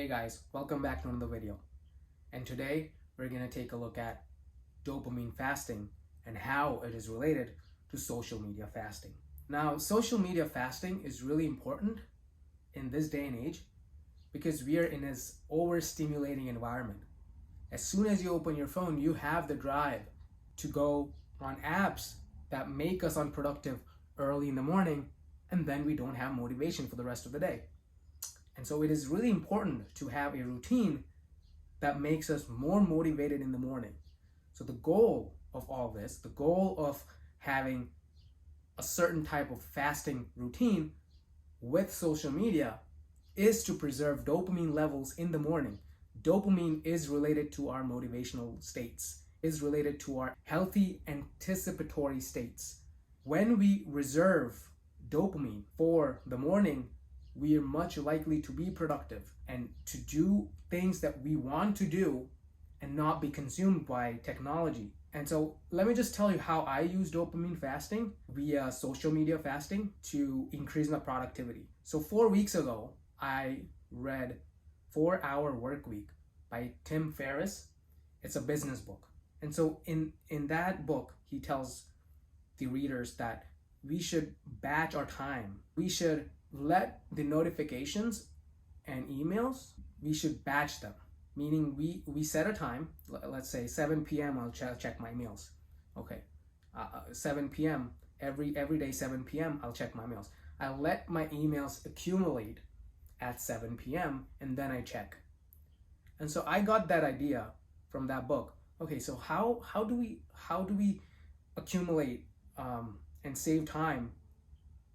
Hey guys, welcome back to another video. And today we're going to take a look at dopamine fasting and how it is related to social media fasting. Now, social media fasting is really important in this day and age because we are in this overstimulating environment. As soon as you open your phone, you have the drive to go on apps that make us unproductive early in the morning, and then we don't have motivation for the rest of the day. And so it is really important to have a routine that makes us more motivated in the morning. So the goal of all this, the goal of having a certain type of fasting routine with social media is to preserve dopamine levels in the morning. Dopamine is related to our motivational states, is related to our healthy anticipatory states. When we reserve dopamine for the morning, we are much likely to be productive and to do things that we want to do and not be consumed by technology. And so let me just tell you how I use dopamine fasting via social media fasting to increase my productivity. So 4 weeks ago, I read 4-Hour Work Week by Tim Ferriss. It's a business book. And so in that book, he tells the readers that we should batch our time. We should let the notifications and emails, we should batch them. Meaning we set a time, let's say 7 p.m. I'll check my emails. Okay, 7 p.m. every day 7 p.m. I'll check my emails. I let my emails accumulate at 7 p.m. and then I check. And so I got that idea from that book. Okay, so how do we accumulate and save time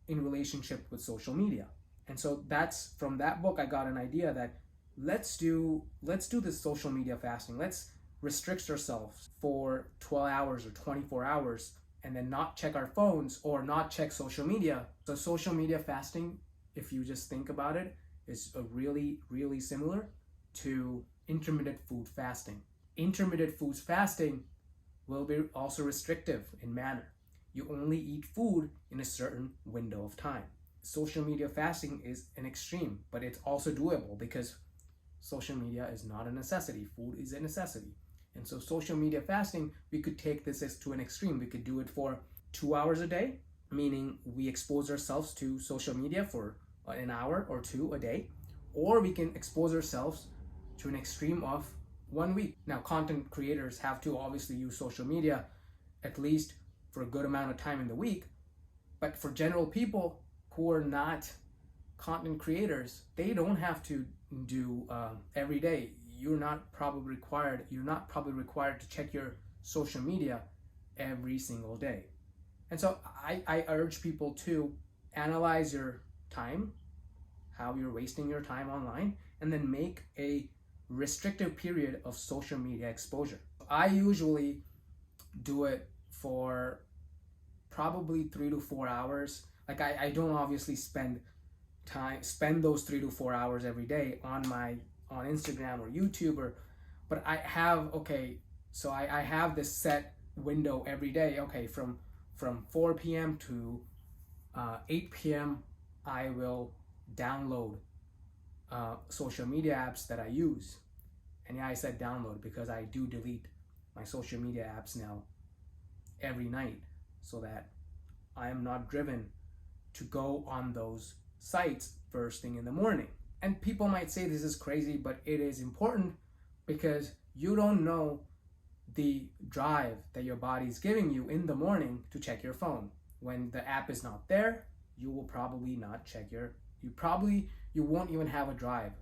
in relationship with social media? And so that's from that book I got an idea that let's do this social media fasting. Let's restrict ourselves for 12 hours or 24 hours and then not check our phones or not check social media. So social media fasting, if you just think about it, is a really similar to intermittent food fasting. Intermittent food fasting will be also restrictive in manner. You only eat food in a certain window of time. Social media fasting is an extreme, but it's also doable because social media is not a necessity. Food is a necessity. And so social media fasting, we could take this as to an extreme. We could do it for 2 hours a day, meaning we expose ourselves to social media for an hour or two a day, or we can expose ourselves to an extreme of 1 week. Now, content creators have to obviously use social media at least for a good amount of time in the week, but for general people who are not content creators, they don't have to do every day. You're not probably required to check your social media every single day. And so I urge people to analyze your time, how you're wasting your time online, and then make a restrictive period of social media exposure. I usually do it for probably 3 to 4 hours. Like I don't obviously spend those 3 to 4 hours every day on Instagram or YouTube, but I have I have this set window every day. Okay, from 4 p.m. to 8 p.m. I will download social media apps that I use. And yeah, I said download because I do delete my social media apps now every night so that I am not driven to go on those sites first thing in the morning. And people might say this is crazy, but it is important because you don't know the drive that your body is giving you in the morning to check your phone. When the app is not there, you will probably not check you won't even have a drive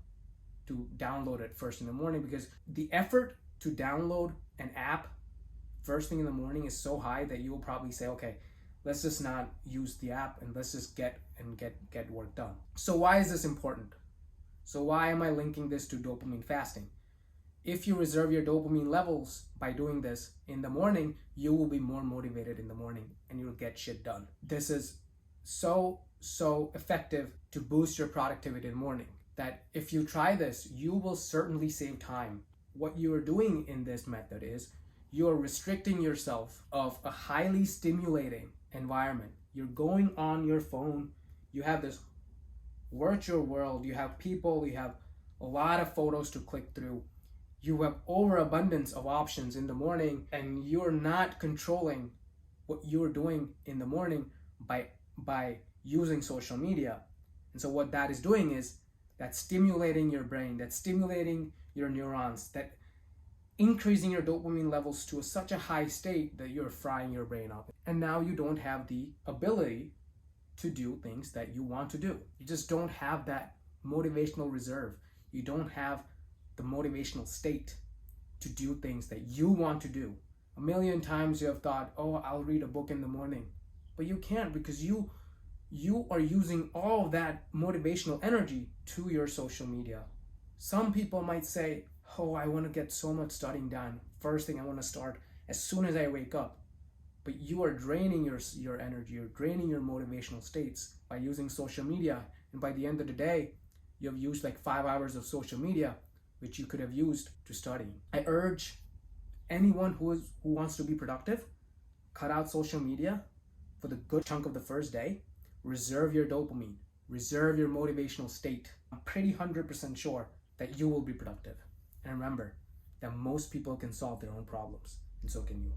to download it first in the morning because the effort to download an app first thing in the morning is so high that you will probably say, okay, let's just not use the app and let's just get work done. So why is this important? So why am I linking this to dopamine fasting? If you reserve your dopamine levels by doing this in the morning, you will be more motivated in the morning and you'll get shit done. This is so effective to boost your productivity in the morning that if you try this, you will certainly save time. What you are doing in this method is you're restricting yourself of a highly stimulating environment. You're going on your phone, you have this virtual world, you have people, you have a lot of photos to click through. You have overabundance of options in the morning, and you're not controlling what you're doing in the morning by using social media. And so what that is doing is that's stimulating your brain, that's stimulating your neurons, that increasing your dopamine levels to such a high state that you're frying your brain up. And now you don't have the ability to do things that you want to do. You just don't have that motivational reserve. You don't have the motivational state to do things that you want to do. A million times you have thought, oh, I'll read a book in the morning. But you can't, because you are using all of that motivational energy to your social media. Some people might say, oh, I want to get so much studying done. First thing I want to start as soon as I wake up. But you are draining your energy, you're draining your motivational states by using social media. And by the end of the day, you have used like 5 hours of social media, which you could have used to study. I urge anyone who wants to be productive, cut out social media for the good chunk of the first day. Reserve your dopamine, reserve your motivational state. I'm pretty 100% sure that you will be productive. And remember that most people can solve their own problems, and so can you.